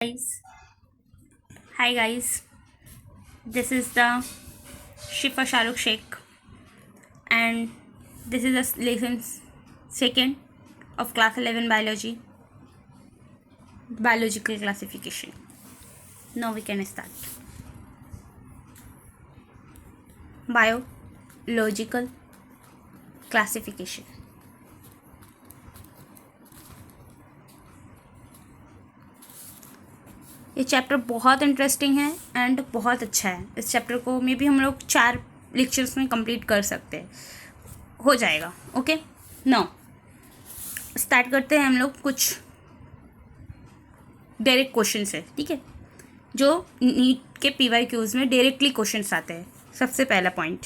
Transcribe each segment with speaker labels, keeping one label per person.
Speaker 1: Guys, hi guys, this is the Shifa Shahrukh Sheikh, and this is the lesson second of class 11 biology, biological classification. Now we can start. Biological classification. ये chapter बहुत interesting है and बहुत अच्छा है। इस chapter को मे भी हम लोग 4 लेक्चर्स में कंप्लीट कर सकते हैं, हो जाएगा। ओके, नाउ स्टार्ट करते हैं हम लोग कुछ डायरेक्ट क्वेश्चन से। ठीक है, जो नीट के PYQs में डायरेक्टली क्वेश्चन आते हैं। सबसे पहला पॉइंट,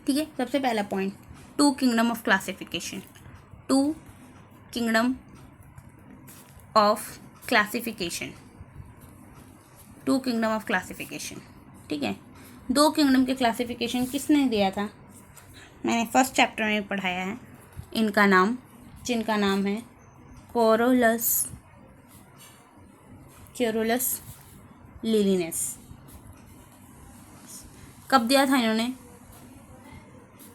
Speaker 1: ठीक है, सबसे पहला point, 2 kingdom of classification. 2 kingdom of classification, 2 kingdom of classification. ठीक है, 2 किंगडम के क्लासिफिकेशन किसने दिया था? मैंने फर्स्ट चैप्टर में पढ़ाया है। इनका नाम, जिनका नाम है कोरोलस लिलिनेस। कब दिया था इन्होंने?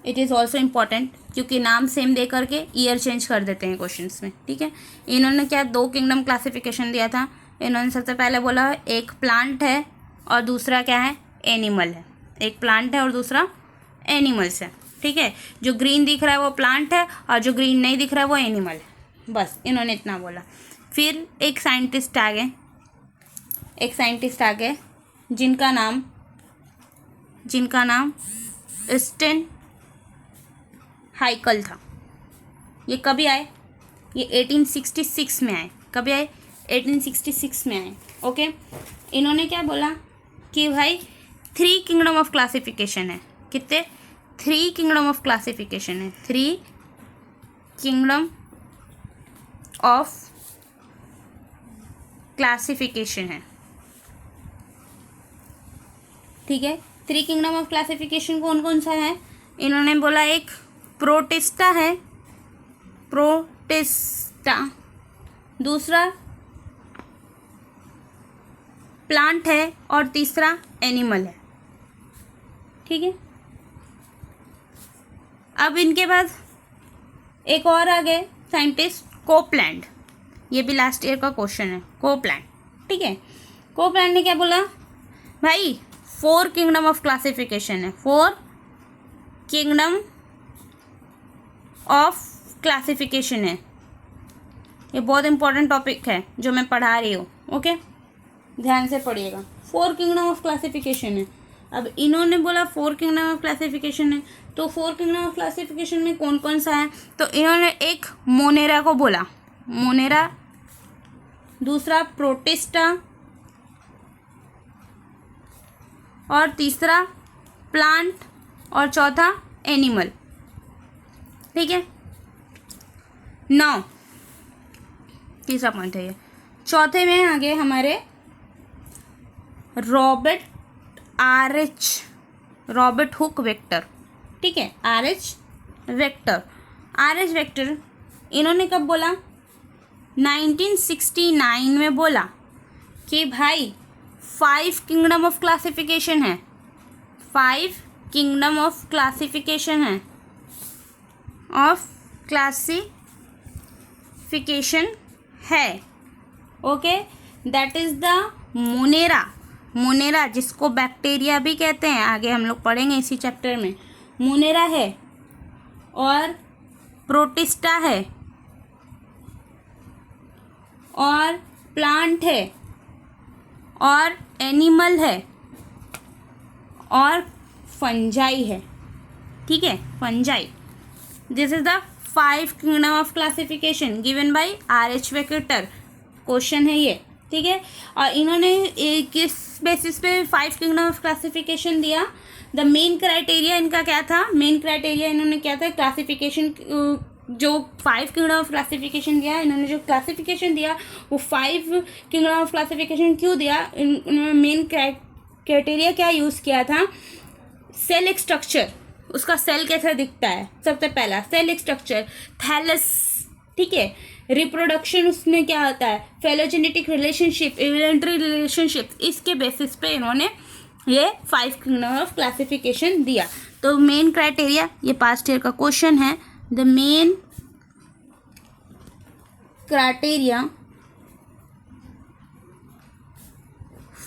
Speaker 1: इट इज़ ऑल्सो इम्पॉर्टेंट, क्योंकि नाम सेम दे करके ईयर चेंज कर देते हैं क्वेश्चंस में। ठीक है, इन्होंने क्या 2 किंगडम क्लासिफिकेशन दिया था? इन्होंने सबसे पहले बोला एक प्लांट है और दूसरा क्या है? एनिमल है। एक प्लांट है और दूसरा एनिमल्स है। ठीक है, जो ग्रीन दिख रहा है वो प्लांट है और जो ग्रीन नहीं दिख रहा है वो एनिमल है। बस इन्होंने इतना बोला। फिर एक साइंटिस्ट आ गए जिनका नाम स्टेन हाइकल था। ये कभी आए? ये 1866 में आए। कभी आए? 1866 में आए। ओके, इन्होंने क्या बोला कि भाई 3 किंगडम ऑफ क्लासिफिकेशन है। कितने? 3 किंगडम ऑफ क्लासिफिकेशन है। 3 किंगडम ऑफ क्लासिफिकेशन है। ठीक है, 3 किंगडम ऑफ क्लासिफिकेशन कौन कौन सा है? इन्होंने बोला एक प्रोटिस्टा है, दूसरा प्लांट है और तीसरा एनिमल है। ठीक है, अब इनके बाद एक और आ गए साइंटिस्ट, कोपलैंड। ये भी लास्ट ईयर का क्वेश्चन है, कोपलैंड। ठीक है, कोपलैंड ने क्या बोला? भाई 4 किंगडम ऑफ क्लासिफिकेशन है। 4 किंगडम ऑफ क्लासिफिकेशन है। ये बहुत इंपॉर्टेंट टॉपिक है जो मैं पढ़ा रही हूँ। ओके, ध्यान से पढ़िएगा। 4 किंगडम ऑफ क्लासिफिकेशन है। अब इन्होंने बोला 4 किंगडम ऑफ क्लासिफिकेशन है, तो 4 किंगडम ऑफ क्लासिफिकेशन में कौन कौन सा है? तो इन्होंने एक मोनेरा को बोला, मोनेरा, दूसरा प्रोटिस्टा और तीसरा प्लांट और चौथा एनिमल। ठीक है, 9 तीसरा पॉइंट है ये। चौथे में आ गए हमारे रॉबर्ट हुक वेक्टर। ठीक है, RH वेक्टर इन्होंने कब बोला? 1969 में बोला कि भाई 5 किंगडम ऑफ क्लासिफिकेशन है। 5 किंगडम ऑफ क्लासिफिकेशन है, okay, that is the Monera, जिसको बैक्टीरिया भी कहते हैं, आगे हम लोग पढ़ेंगे इसी चैप्टर में। मोनेरा है और प्रोटिस्टा है और प्लांट है और एनिमल है और फंजाई है। ठीक है, fungi. This is the 5 kingdom of classification given by RH vector. Question है ये। ठीक है, और इन्होंने किस बेसिस पे 5 किंगडम ऑफ क्लासिफिकेशन दिया? द मेन क्राइटेरिया इनका क्या था? मेन क्राइटेरिया इन्होंने क्या था? क्लासिफिकेशन, जो 5 किंगडम ऑफ क्लासिफिकेशन दिया, इन्होंने जो क्लासिफिकेशन दिया वो 5 किंगडम ऑफ क्लासिफिकेशन क्यों दिया? इन्होंने मेन क्राइटेरिया क्या यूज़ किया था? सेल स्ट्रक्चर, उसका सेल कैसा दिखता है। सबसे पहला सेल स्ट्रक्चर, थैलस ठीक है। रिप्रोडक्शन उसमें क्या होता है, फेलोजेनेटिक रिलेशनशिप, इवोल्यूटरी रिलेशनशिप, इसके बेसिस पे इन्होंने ये 5 किंगडम ऑफ क्लासिफिकेशन दिया। तो मेन क्राइटेरिया, ये पास्ट ईयर का क्वेश्चन है, the main criteria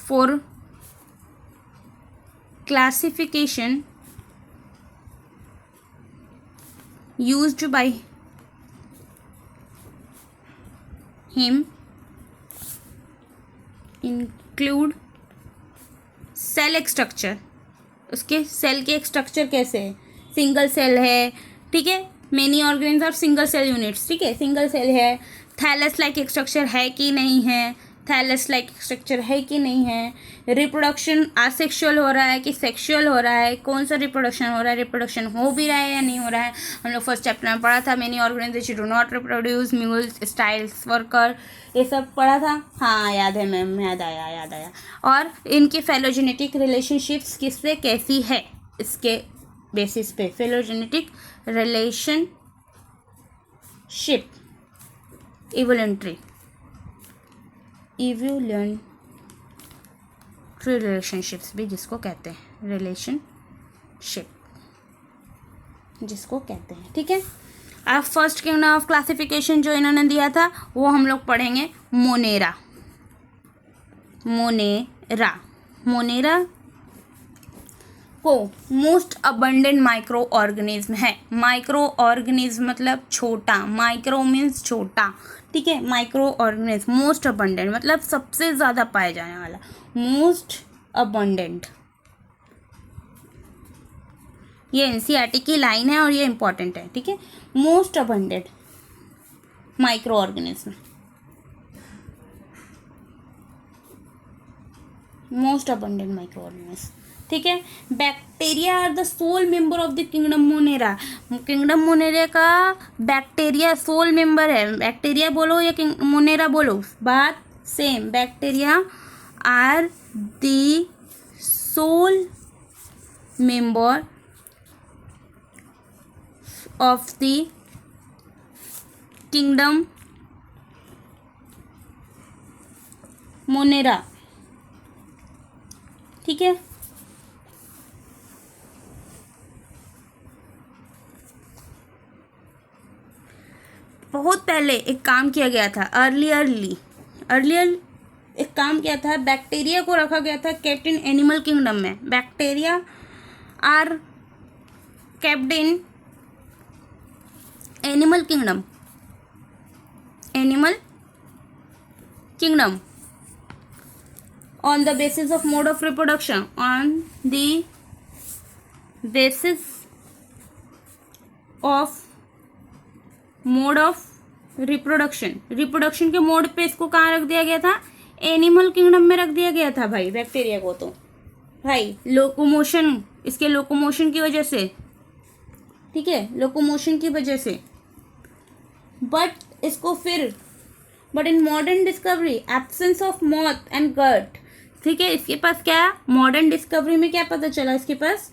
Speaker 1: for classification used by him include cell structure, उसके सेल के स्ट्रक्चर कैसे है, सिंगल सेल है, ठीक है, मेनी ऑर्गेनिज और सिंगल सेल यूनिट्स, ठीक है, सिंगल सेल है, थैलस लाइक स्ट्रक्चर है कि नहीं है, थैलस लाइक स्ट्रक्चर है कि नहीं है, रिप्रोडक्शन आसेक्सुअल हो रहा है कि सेक्सुअल हो रहा है, कौन सा रिप्रोडक्शन हो रहा है, रिप्रोडक्शन हो भी रहा है या नहीं हो रहा है। हम लोग फर्स्ट चैप्टर में पढ़ा था, many organisation do not reproduce, mules, styles, worker, ये सब पढ़ा था। हाँ याद है मैम, याद आया। और इनकी फेलोजेनेटिक रिलेशनशिप्स किससे कैसी है, इसके बेसिस पे फेलोजेनेटिक रिलेशनशिप, इवोल्यूटरी रिलेशनशिप्स भी जिसको कहते हैं, रिलेशनशिप जिसको कहते हैं, ठीक है। अब फर्स्ट किंगडम ऑफ क्लासिफिकेशन जो इन्होंने दिया था वो हम लोग पढ़ेंगे मोनेरा। मोनेरा को मोस्ट अबंडेंट माइक्रो ऑर्गेनिज्म है। माइक्रो ऑर्गेनिज्म मतलब छोटा, माइक्रो मीन्स छोटा, ठीक है, माइक्रो ऑर्गेनिज्म मोस्ट अबंडेंट मतलब सबसे ज़्यादा पाया जाने वाला, मोस्ट अबंडेंट। ये एनसीईआरटी की लाइन है और ये इंपॉर्टेंट है, ठीक है, most abundant micro organism, most abundant micro organism, ठीक है। Bacteria are the sole member of the kingdom Monera. Kingdom Monera का बैक्टीरिया सोल मेंबर है। बैक्टीरिया बोलो या मोनेरा बोलो, बात same. Bacteria are the sole member of the kingdom Monera, ठीक है। बहुत पहले एक काम किया गया था, अर्लियर एक काम किया था, बैक्टीरिया को रखा गया था केप्ट इन एनिमल किंगडम में। Bacteria are kept in animal kingdom on the basis of mode of reproduction, on the basis of mode of reproduction के मोड पे इसको कहाँ रख दिया गया था, एनिमल किंगडम में रख दिया गया था भाई बैक्टीरिया को। तो भाई लोकोमोशन, इसके लोकोमोशन की वजह से, ठीक है, लोकोमोशन की वजह से, but in modern discovery absence of mouth and gut, ठीक है, इसके पास क्या, मॉडर्न डिस्कवरी में क्या पता चला इसके पास,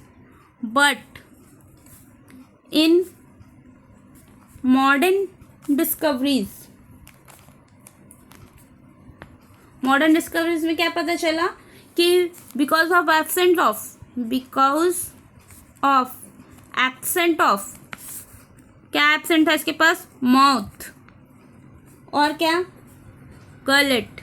Speaker 1: बट इन मॉडर्न डिस्कवरीज में क्या पता चला कि बिकॉज ऑफ एब्सेंट ऑफ क्या एब्सेंट था इसके पास, माउथ और क्या, गलेट,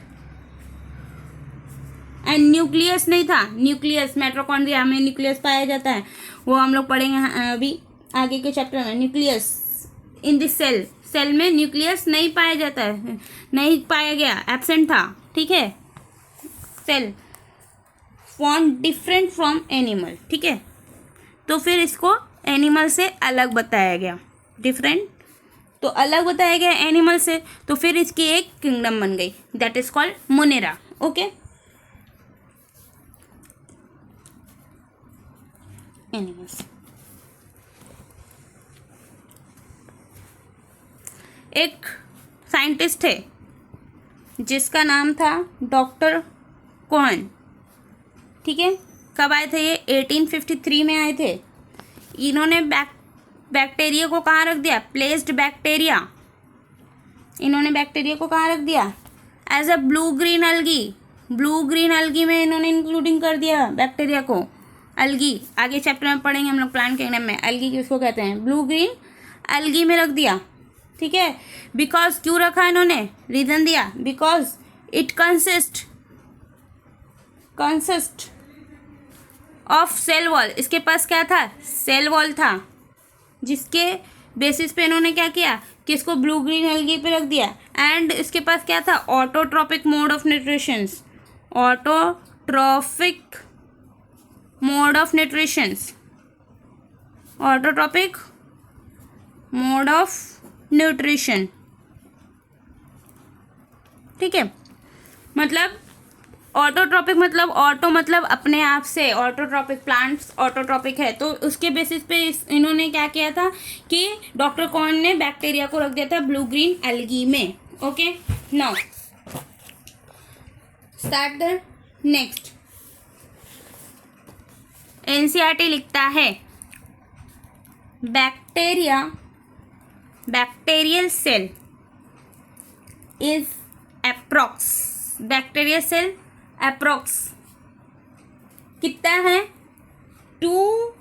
Speaker 1: एंड न्यूक्लियस नहीं था। न्यूक्लियस माइटोकॉन्ड्रिया में न्यूक्लियस पाया जाता है, वो हम लोग पढ़ेंगे अभी आगे के चैप्टर में। न्यूक्लियस इन दिस सेल में न्यूक्लियस नहीं पाया जाता है, नहीं पाया गया, एब्सेंट था, ठीक है। Cell form different from animal, ठीक है, तो फिर इसको एनिमल से अलग बताया गया, डिफरेंट तो अलग बताया गया एनिमल से, तो फिर इसकी एक किंगडम बन गई, that is called Monera, okay. Animals, एक साइंटिस्ट थे जिसका नाम था डॉक्टर कोहन, ठीक है। कब आए थे ये, 1853 में आए थे। इन्होंने बैक्टीरिया को कहाँ रख दिया, प्लेस्ड बैक्टीरिया इन्होंने बैक्टीरिया को कहाँ रख दिया? As a blue green algae. Blue green algae में इन्होंने इंक्लूडिंग कर दिया बैक्टीरिया को। एल्गी आगे चैप्टर में पढ़ेंगे हम लोग प्लांट किंगडम में, एल्गी किसको कहते हैं, ब्लू ग्रीन एल्गी में रख दिया। ठीक है, बिकॉज क्यों रखा इन्होंने, रीजन दिया, because it consist of cell wall. इसके पास क्या था, सेल वॉल था, जिसके बेसिस पे इन्होंने क्या किया कि इसको ब्लू ग्रीन एल्गी पे रख दिया। एंड इसके पास क्या था, autotrophic mode of nutritions, autotrophic mode of nutritions, autotrophic mode of nutrition. ठीक है, मतलब ऑटोट्रॉपिक मतलब ऑटो मतलब अपने आप से, ऑटोट्रॉपिक प्लांट्स ऑटोट्रॉपिक है, तो उसके बेसिस पे इन्होंने क्या किया था कि डॉक्टर कॉर्न ने बैक्टीरिया को रख दिया था ब्लू ग्रीन एल्गी में। Okay, now start the next. NCERT लिखता है bacterial cell is approx, bacterial cell approx कितना है, 2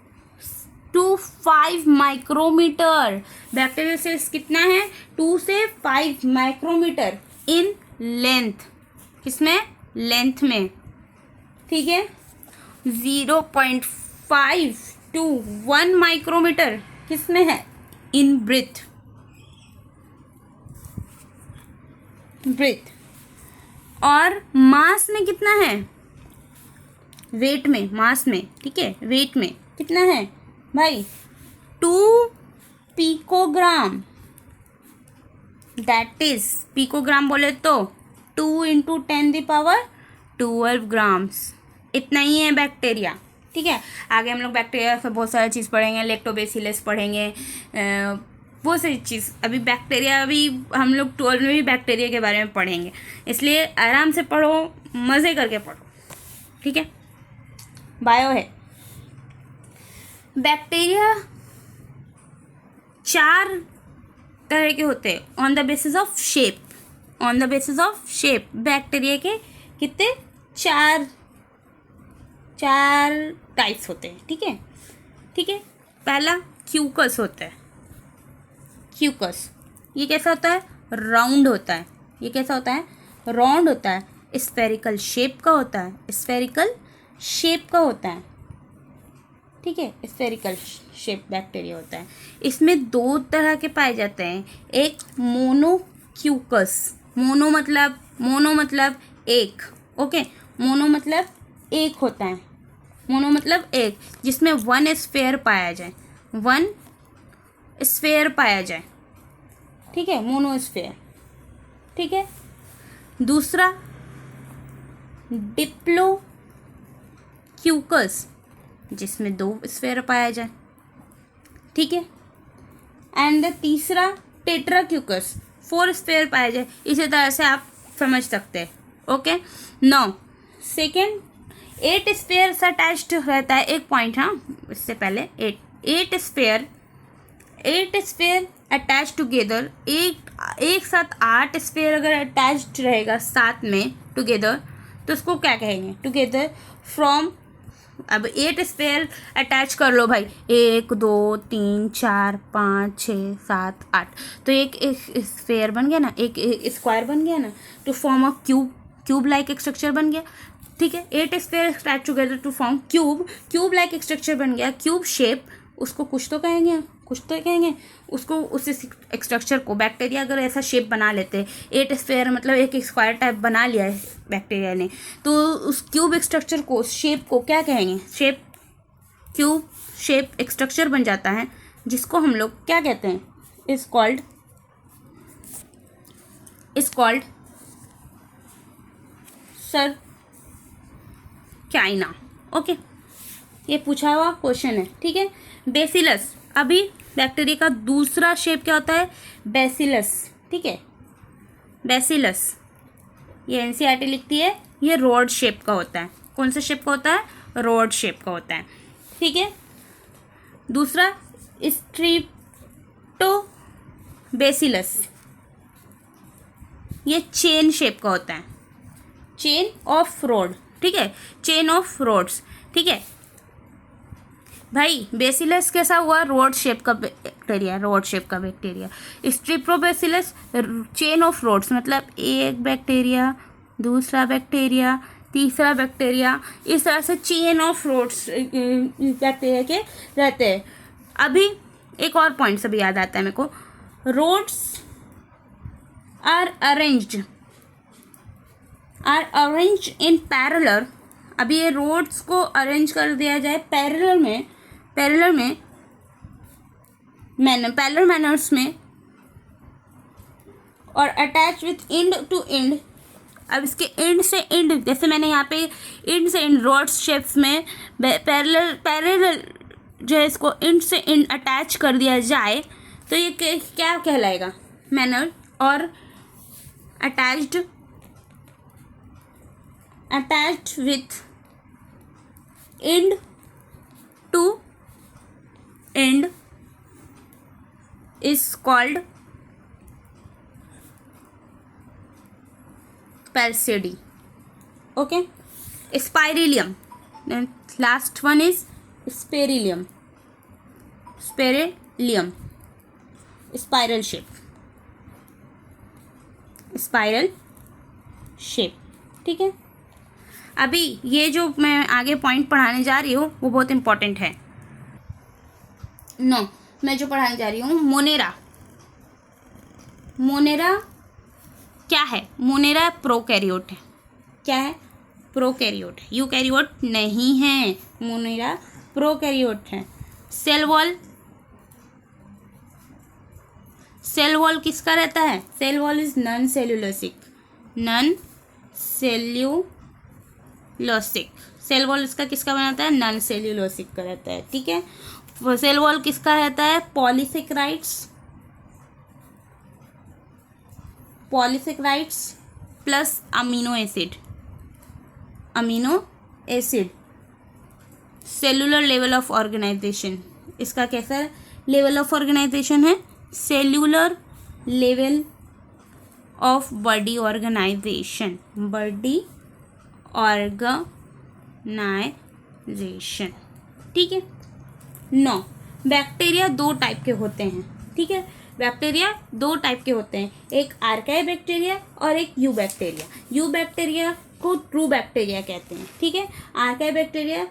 Speaker 1: to 5 माइक्रोमीटर। बैक्टीरियल सेल्स कितना है, 2 से 5 माइक्रोमीटर इन लेंथ, किसमें, लेंथ में। ठीक है, 0.5 to 1 माइक्रोमीटर किसमें है, इन ब्रीथ। और मास में कितना है, वेट में, मास में, ठीक है, वेट में कितना है भाई, 2 पिकोग्राम। दैट इज, पिकोग्राम बोले तो 2 × 10⁻12 ग्राम्स, इतना ही है बैक्टीरिया। ठीक है, आगे हम लोग बैक्टीरिया से बहुत सारी चीज़ पढ़ेंगे, लैक्टोबैसिलस पढ़ेंगे, बहुत सारी चीज़। अभी बैक्टीरिया, अभी हम लोग 12 में भी बैक्टीरिया के बारे में पढ़ेंगे, इसलिए आराम से पढ़ो, मज़े करके पढ़ो। ठीक है, बायो है। बैक्टीरिया 4 तरह के होते हैं on the basis of shape, on the basis of shape. Bacteria के कितने, 4 टाइप्स होते हैं। ठीक है, ठीक है, पहला क्यूकस होता है। क्यूकस ये कैसा होता है, राउंड होता है। ये कैसा होता है, राउंड होता है, स्फेरिकल शेप का होता है, स्फेरिकल शेप का होता है। ठीक है, स्फेरिकल शेप बैक्टीरिया होता है। इसमें 2 तरह के पाए जाते हैं, एक मोनोक्यूकस, मोनो मतलब एक। ओके, मोनो मतलब एक होता है, मोनो मतलब एक, जिसमें 1 स्फेयर पाया जाए, 1 स्फेयर पाया जाए। ठीक है, मोनोस्फेयर। ठीक है, दूसरा डिप्लोक्यूकस, जिसमें 2 स्फेयर पाया जाए। ठीक है, एंड द तीसरा टेट्राक्यूकस, 4 स्फेयर पाया जाए। इसी तरह से आप समझ सकते हैं। Okay, now second, 8 sphere attached रहता है। एक पॉइंट, हाँ, इससे पहले 8 स्फेयर अटैच टुगेदर, एक साथ 8 स्फेयर अगर अटैच्ड रहेगा साथ में टुगेदर, तो उसको क्या कहेंगे, टुगेदर फ्रॉम। अब 8 स्फेयर अटैच कर लो भाई, 1 2 3 4 5 6 7 8, तो एक स्फेयर बन गया ना, एक स्क्वायर बन गया ना, to form a cube like एक स्ट्रक्चर बन गया। ठीक है, 8 sphere attach together to form cube like एक स्ट्रक्चर बन गया, क्यूब शेप। उसको कुछ तो कहेंगे उसको, उस स्ट्रक्चर को, बैक्टीरिया अगर ऐसा शेप बना लेते, 8 स्फेयर मतलब एक स्क्वायर टाइप बना लिया है बैक्टीरिया ने, तो उस क्यूब स्ट्रक्चर को, शेप को क्या कहेंगे, शेप, क्यूब शेप एक स्ट्रक्चर बन जाता है, जिसको हम लोग क्या कहते हैं, is called sir China. Okay, ये पूछा हुआ क्वेश्चन है। ठीक है, बेसिलस, अभी बैक्टीरिया का दूसरा शेप क्या होता है, बेसिलस। ठीक है, बेसिलस ये एनसीईआरटी लिखती है, ये रॉड शेप का होता है। कौन से शेप का होता है, रॉड शेप का होता है। ठीक है, दूसरा स्ट्रिप्टोबैसिलस, ये चेन शेप का होता है, चेन ऑफ रोड, ठीक है, चेन ऑफ रोड्स, ठीक है भाई। बेसिलस कैसा हुआ, रोड शेप का बैक्टीरिया, रोड शेप का बैक्टीरिया। स्ट्रिप्टोबैसिलस चेन ऑफ रोड्स, मतलब एक बैक्टीरिया, दूसरा बैक्टीरिया, तीसरा बैक्टीरिया, इस तरह से चेन ऑफ रोड्स बैक्टीरिया के रहते हैं। अभी एक और पॉइंट अभी याद आता है मेरे को, rods are arranged in parallel. अभी ये रोड्स को अरेंज कर दिया जाए पैरेलल मैनर्स में और attach with end to end. अब इसके एंड से एंड, जैसे मैंने यहाँ पे एंड से एंड रोड्स शेप्स में पैरेलल जो है इसको एंड से एंड अटैच कर दिया जाए तो ये क्या कहलाएगा, मैनर। और attached with end to end is called Persidy. Okay, Spirillum. Then last one is Spirillum. Spiral shape. ठीक है, अभी ये जो मैं आगे पॉइंट पढ़ाने जा रही हूँ वो बहुत इंपॉर्टेंट है। मैं जो पढ़ाने जा रही हूँ मोनेरा क्या है, मोनेरा प्रोकैरियोट है। क्या है, प्रोकैरियोट है, यूकैरियोट नहीं है, मोनेरा प्रोकैरियोट है। सेल वॉल किसका रहता है, cell wall is non cellulosic. Cell wall इसका किसका बनाता है, नॉन सेल्यूलोसिक का रहता है, ठीक है। सेल वॉल किसका रहता है, polysaccharides plus amino acid. Cellular level of organization, इसका कैसा लेवल ऑफ ऑर्गेनाइजेशन है, cellular level of body organization, ठीक है। बैक्टीरिया दो टाइप के होते हैं, ठीक है, बैक्टीरिया दो टाइप के होते हैं, एक आर्काई बैक्टीरिया और एक यू बैक्टीरिया को ट्रू बैक्टीरिया कहते हैं, ठीक है। आर्काई बैक्टीरिया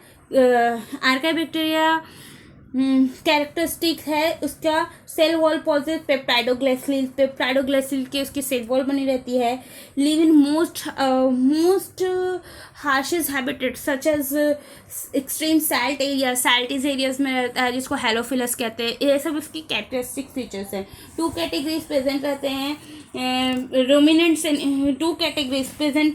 Speaker 1: कैरेक्टरिस्टिक है उसका सेल वॉल पॉजिटिव पेप्टाइडोग्लाइसिल के उसकी सेल वॉल बनी रहती है। Live in most harshest habitat such as extreme salty areas में रहता है, जिसको हेलोफिलस कहते हैं। ये सब उसकी कैरेक्टरिस्टिक फीचर्स हैं। टू कैटेगरीज प्रेजेंट रहते हैं,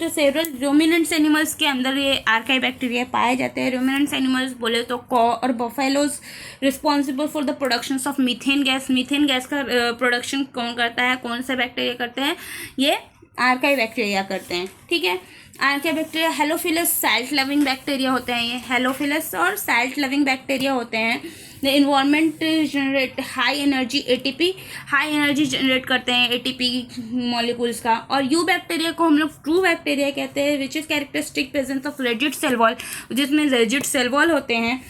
Speaker 1: सेवरल रोमिनेंट्स एनिमल्स के अंदर ये आर्काई बैक्टीरिया पाए जाते हैं। रोमिनेंट्स एनिमल्स बोले तो कॉ और buffaloes responsible for the production of methane gas का प्रोडक्शन कौन करता है, कौन सा बैक्टीरिया करते हैं, ये आर्काई बैक्टीरिया करते हैं, ठीक है। आर्काई बैक्टीरिया हेलोफिलस सैल्ट लविंग बैक्टीरिया होते हैं, ये हेलोफिलस और सैल्ट लविंग बैक्टीरिया होते हैं। The environment generate high energy generate करते हैं एटीपी मॉलिक्यूल्स का। और यू बैक्टीरिया को हम लोग ट्रू बैक्टीरिया कहते हैं, which is characteristic presence of rigid cell wall, जिसमें रिजिड सेल वॉल होते हैं।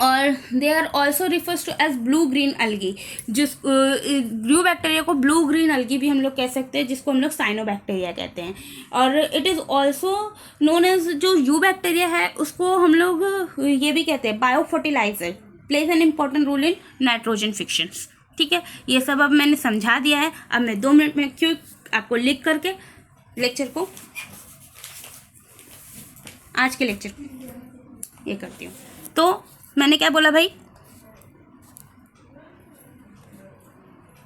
Speaker 1: और they are also refers to as blue green algae, जिस ब्लू बैक्टीरिया को ब्लू ग्रीन अलगी भी हम लोग कह सकते हैं, जिसको हम लोग साइनोबैक्टीरिया कहते हैं। और it is also known as, जो यू बैक्टीरिया है उसको हम लोग ये भी कहते हैं biofertilizer, plays an important role in nitrogen fixations, ठीक है। ये सब अब मैंने समझा दिया है। अब मैं 2 मिनट में क्यों आपको लिख करके लेक्चर को, आज के लेक्चर को ये करती हूँ। तो मैंने क्या बोला भाई,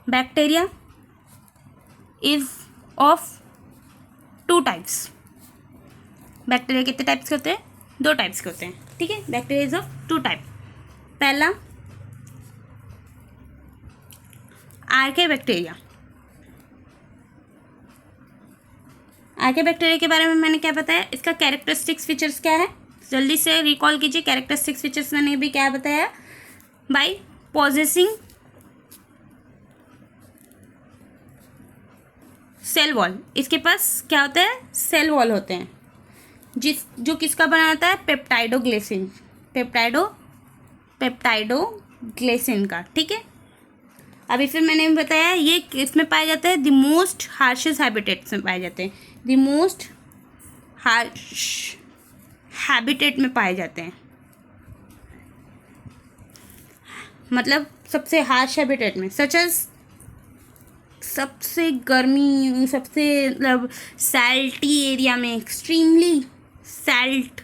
Speaker 1: bacteria is of 2 types. Bacteria कितने टाइप्स के होते हैं, 2 टाइप्स के होते हैं, ठीक है। Bacteria is of 2 type. पहला आर्के बैक्टीरिया के बारे में मैंने क्या बताया, इसका कैरेक्टरिस्टिक्स फीचर्स क्या है, जल्दी से रिकॉल कीजिए। कैरेक्टरिस्टिक्स फीचर्स मैंने भी क्या बताया, बाय पॉजेसिंग सेल वॉल, इसके पास क्या होता है, सेल वॉल होते हैं, जो किसका बना होता है, पेप्टाइडोग्लिसरीन का, ठीक है। अभी फिर मैंने बताया ये इसमें पाए जाते हैं, द मोस्ट हार्शेस्ट हैबिटेट्स में पाए जाते हैं, द मोस्ट हार्श हैबिटेट में पाए जाते हैं, मतलब सबसे हार्श हैबिटेट में, सच एज सबसे गर्मी, सबसे मतलब सैल्टी एरिया में, एक्सट्रीमली सैल्टी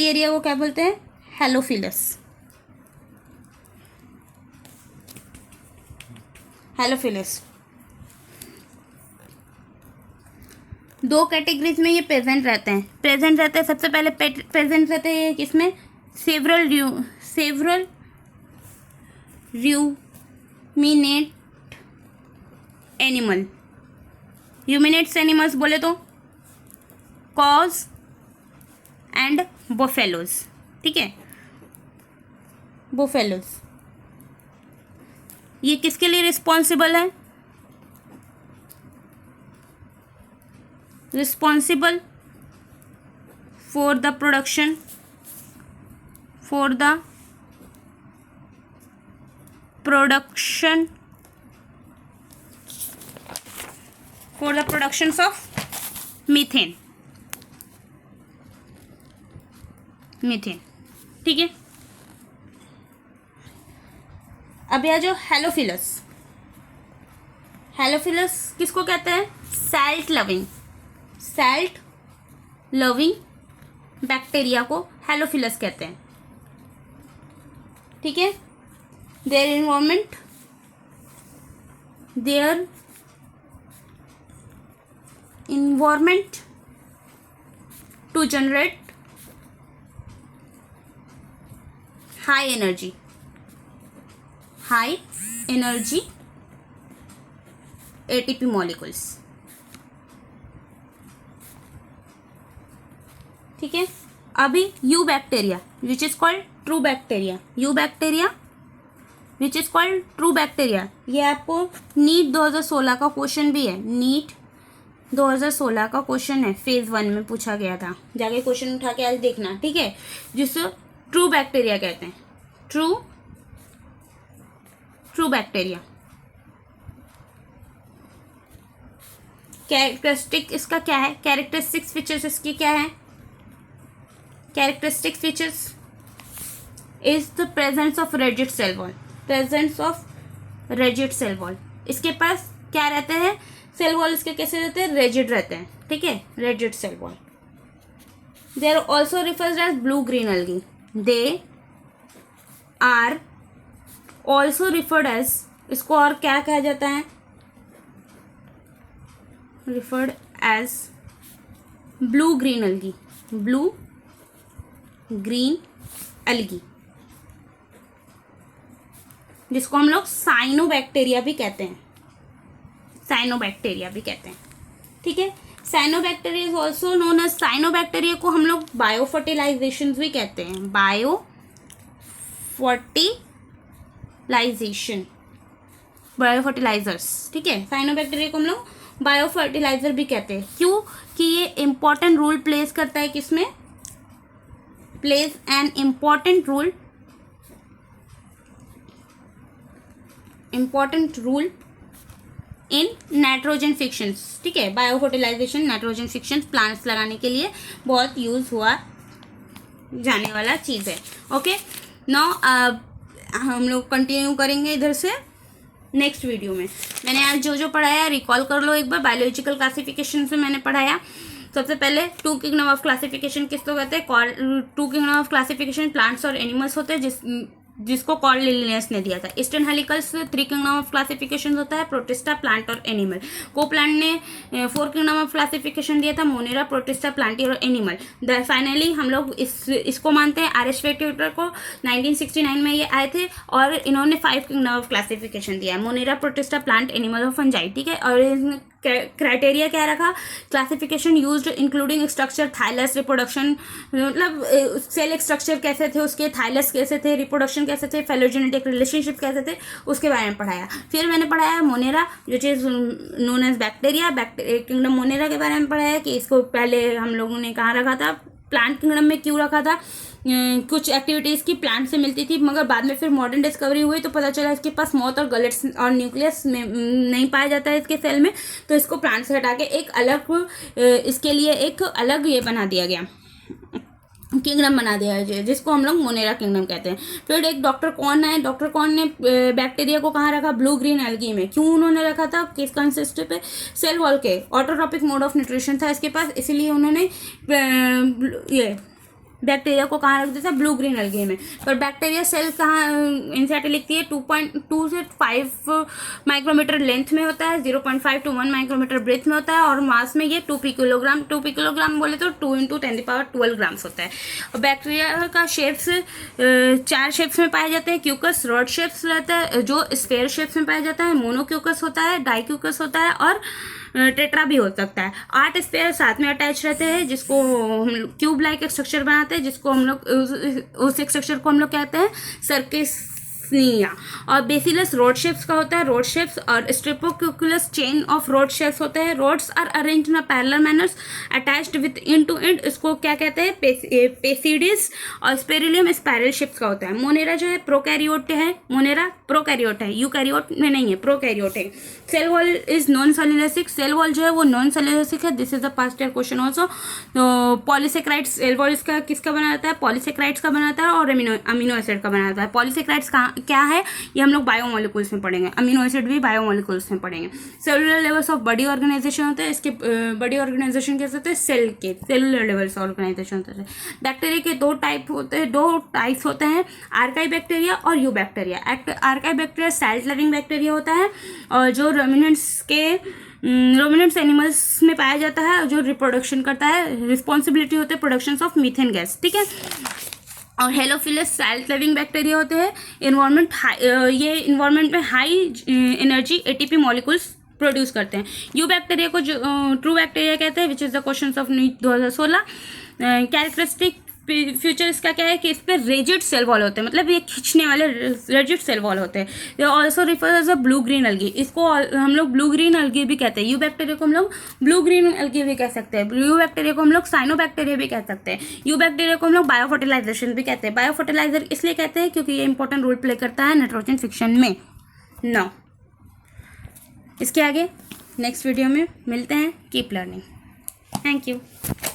Speaker 1: एरिया को क्या बोलते हैं, हेलोफिलस। दो कैटेगरीज में ये प्रेजेंट रहते हैं, सबसे पहले प्रेजेंट रहते हैं किसमें, सेवरल र्यूमिनेट एनिमल, र्यूमिनेट्स एनिमल्स बोले तो कॉज एंड बोफेलोज, ठीक है। बोफेलोज ये किसके लिए रिस्पॉन्सिबल है, responsible for the production of methane, ठीक है। अब यह जो हेलोफिलस किसको कहते हैं, सैल्ट लविंग बैक्टीरिया को हेलोफिलस कहते हैं, ठीक है। Their environment to generate high energy ATP molecules, ठीक है। अभी eubacteria which is called true bacteria, ये आपको नीट 2016 का क्वेश्चन भी है, नीट 2016 का क्वेश्चन है, फेज 1 में पूछा गया था, जाके क्वेश्चन उठा के आज देखना, ठीक है। जिसको ट्रू बैक्टीरिया कहते हैं, ट्रू बैक्टीरिया। कैरेक्टरिस्टिक इसका क्या है, कैरेक्टरिस्टिक्स फीचर्स इसकी क्या है, characteristics features is the presence of rigid cell wall, इसके पास क्या रहते हैं, सेल वॉल इसके कैसे रहते हैं, रिजिड रहते हैं, ठीक है, rigid cell wall. They are also referred as blue green algae, they are also referred as, इसको और क्या कहा जाता है, referred as blue green algae, जिसको हम लोग साइनोबैक्टीरिया भी कहते हैं, ठीक है। Cyanobacteria is also known as, cyanobacteria को हम लोग बायोफर्टिलाइजेशन भी कहते हैं, बायोफर्टिलाइजर्स, ठीक है। साइनोबैक्टीरिया को हम लोग बायोफर्टिलाइजर भी कहते हैं, क्यों कि ये इंपॉर्टेंट रोल प्लेस करता है, किसमें, plays an important role in nitrogen fixations, ठीक है। बायोफर्टिलाइजेशन, नाइट्रोजन फिक्शंस प्लांट्स लगाने के लिए बहुत यूज हुआ जाने वाला चीज़ है, ओके। नाउ हम लोग कंटिन्यू करेंगे इधर से नेक्स्ट वीडियो में। मैंने आज जो पढ़ाया रिकॉल कर लो एक बार। बायोलॉजिकल क्लासिफिकेशन से मैंने पढ़ाया, सबसे पहले टू किंगडम ऑफ क्लासिफिकेशन किसको कहते हैं, two kingdom of classification plants और एनिमल्स होते हैं, जिसको कॉर्ल लिलियस ने दिया था। ईस्टर्न Haeckel three kingdom of classification होता है, प्रोटिस्टा, प्लांट और एनिमल। कोप्लांट ने फोर किंगडम ऑफ क्लासिफिकेशन दिया था, मोनेरा, प्रोटिस्टा, प्लांट और एनिमल। फाइनली हम लोग इसको मानते हैं, RS वेटेटर को 1969 में ये आए थे और इन्होंने 5 किंगडम ऑफ क्लासिफिकेशन दिया है, मोनेरा, प्रोटिस्टा, प्लांट, एनिमल और फंजाई, ठीक है। और क्राइटेरिया क्या रखा, classification used including structure, thallus, reproduction, मतलब सेल स्ट्रक्चर कैसे थे उसके, थाइलस कैसे थे, रिप्रोडक्शन कैसे थे, फेलोजेनेटिक रिलेशनशिप कैसे थे, उसके बारे में पढ़ाया। फिर मैंने पढ़ाया monera, which is known as bacteria, kingdom monera के बारे में पढ़ाया कि इसको पहले हम लोगों ने कहाँ रखा था, प्लांट किंगडम में क्यों रखा था, कुछ एक्टिविटीज़ की प्लांट से मिलती थी, मगर बाद में फिर मॉडर्न डिस्कवरी हुई तो पता चला इसके पास मौत और गलेट्स और न्यूक्लियस में नहीं पाया जाता है इसके सेल में, तो इसको प्लांट से हटा के एक अलग इसके लिए एक अलग ये बना दिया गया, किंगडम बना दिया है, जिसको हम लोग मोनेरा किंगडम कहते हैं। फिर एक डॉक्टर कॉर्न है, डॉक्टर कॉर्न ने बैक्टीरिया को कहाँ रखा, ब्लू ग्रीन एल्गी में। क्यों उन्होंने रखा था, किस कंसिस्ट पे, सेल वॉल के, ऑटोट्रॉपिक मोड ऑफ न्यूट्रिशन था इसके पास, इसीलिए उन्होंने ये बैक्टीरिया को कहाँ रख दिया था, ब्लू ग्रीन एल्गी में। पर बैक्टीरिया सेल कहाँ एनसीईआरटी लिखती है 2.2 से 5 माइक्रोमीटर लेंथ में होता है, 0.5 to 1 माइक्रोमीटर ब्रेथ में होता है, और मास में ये 2 पिकोग्राम बोले तो 2 × 10⁻12 ग्राम्स होता है। और बैक्टीरिया का शेप्स 4 शेप्स में पाए जाते हैं, क्यूकस, रॉड शेप्स रहता है जो स्फेयर शेप्स में पाया जाता है, मोनोक्यूकस होता है, डाइक्यूकस होता है, और टेट्रा भी हो सकता है। 8 स्पेयर साथ में अटैच रहते हैं, जिसको हम लोग क्यूब लाइक स्ट्रक्चर बनाते हैं, जिसको हम लोग उस स्ट्रक्चर को हम लोग कहते हैं सर्किसनिया। और बेसिलस रोड शेप्स का होता है, रोड शेप्स, और streptococcus chain of rod shapes होते हैं। Rods are arranged in parallel manners attached with end to end, इसको क्या कहते हैं, पेसिडिस। और स्पेरुलियम स्पाइरल शेप्स का होता है। मोनेरा जो है प्रोकैरियोट है, मोनेरा प्रोकैरियोट है, यूकैरियोट में नहीं है, प्रोकैरियोट है। Cell wall is non cellulosic, cell wall जो है वो नॉन सेल्यूलोसिक है, this is the past year question also. तो पॉलीसेक्राइड्स, सेल वॉल इसका किसका बनाता है, पॉलीसेक्राइड्स का बनाता है, और अमीनो एसिड का बनाता है। पॉलीसेक्राइड्स क्या है, ये हम लोग बायोमोलिकुल्स में पढ़ेंगे, अमीनो एसिड भी बायोमोलिकुल्स में पढ़ेंगे। Cellular levels of body organization होते हैं, इसके बॉडी ऑर्गेनाइजेशन कैसे होते हैं, सेल के सेलुलर लेवल्स ऑर्गेनाइजेशन होते हैं। बैक्टीरिया के दो टाइप्स होते हैं, आर्काई बैक्टीरिया और eubacteria. Archaebacteria self living bacteria होता है, और जो रोमिनेंट्स एनिमल्स में पाया जाता है, जो रिप्रोडक्शन करता है, रिस्पॉन्सिबिलिटी होते हैं प्रोडक्शन ऑफ मीथेन गैस, ठीक है। और हेलोफिलस सेल्फ लिविंग बैक्टीरिया होते हैं, ये इन्वायरमेंट में high energy ATP molecules produce करते हैं। यू बैक्टीरिया को जो ट्रू बैक्टीरिया कहते हैं, which is the question of 2016। Characteristic future इसका क्या है कि इस पर रेजिड सेल वॉल होते हैं, मतलब ये खींचने वाले रेजिड सेल वॉल होते हैं। Also refer as a blue green algae, इसको हम लोग ब्लू ग्रीन एल्गी भी कहते हैं। यू बैक्टीरिया को हम लोग ब्लू ग्रीन एल्गी भी कह सकते हैं। यू बैक्टीरिया को हम लोग साइनो बैक्टीरिया भी कह सकते हैं। यू बैक्टीरिया को हम लोग बायो फर्टिलाइजेशन भी कहते हैं। बायो फर्टिलाइजर इसलिए कहते हैं क्योंकि ये इंपॉर्टेंट रोल प्ले करता है नाइट्रोजन फिक्शन में। नो, इसके आगे नेक्स्ट वीडियो में मिलते हैं। Keep learning. Thank you.